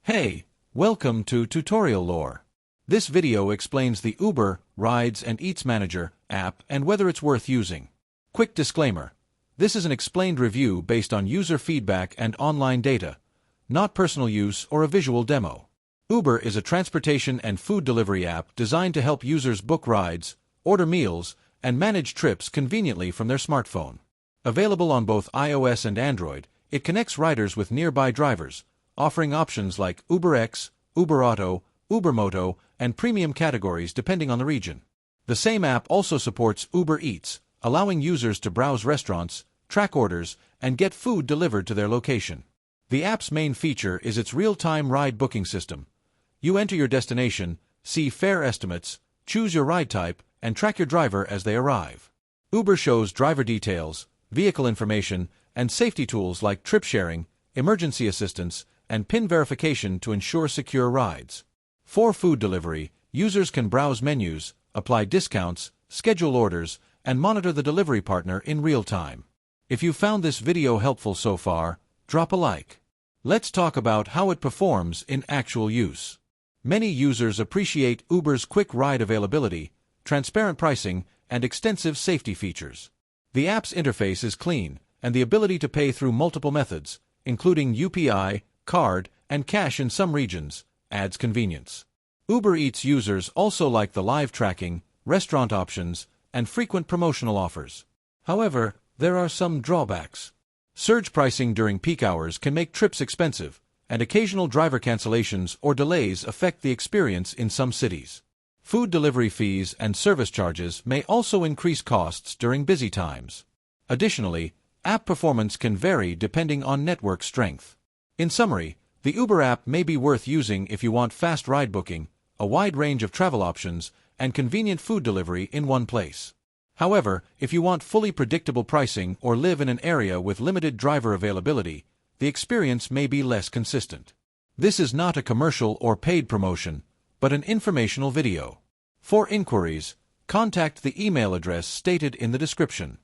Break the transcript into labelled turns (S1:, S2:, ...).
S1: Hey, welcome to Tutorial Lore. This video explains the Uber, Rides and Eats Manager app and whether it's worth using. Quick disclaimer. This is an explained review based on user feedback and online data, not personal use or a visual demo. Uber is a transportation and food delivery app designed to help users book rides, order meals, and manage trips conveniently from their smartphone. Available on both iOS and Android, it connects riders with nearby drivers, offering options like UberX, Uber Auto, Uber Moto, and premium categories depending on the region. The same app also supports Uber Eats, allowing users to browse restaurants, track orders, and get food delivered to their location. The app's main feature is its real-time ride booking system. You enter your destination, see fare estimates, choose your ride type, and track your driver as they arrive. Uber shows driver details, vehicle information, and safety tools like trip sharing, emergency assistance, and PIN verification to ensure secure rides. For food delivery, users can browse menus, apply discounts, schedule orders, and monitor the delivery partner in real time. If you found this video helpful so far, drop a like. Let's talk about how it performs in actual use. Many users appreciate Uber's quick ride availability, transparent pricing, and extensive safety features. The app's interface is clean, and the ability to pay through multiple methods, including UPI, card, and cash in some regions, adds convenience. Uber Eats users also like the live tracking, restaurant options, and frequent promotional offers. However, there are some drawbacks. Surge pricing during peak hours can make trips expensive, and occasional driver cancellations or delays affect the experience in some cities. Food delivery fees and service charges may also increase costs during busy times. Additionally, app performance can vary depending on network strength. In summary, the Uber app may be worth using if you want fast ride booking, a wide range of travel options, and convenient food delivery in one place. However, if you want fully predictable pricing or live in an area with limited driver availability, the experience may be less consistent. This is not a commercial or paid promotion, but an informational video. For inquiries, contact the email address stated in the description.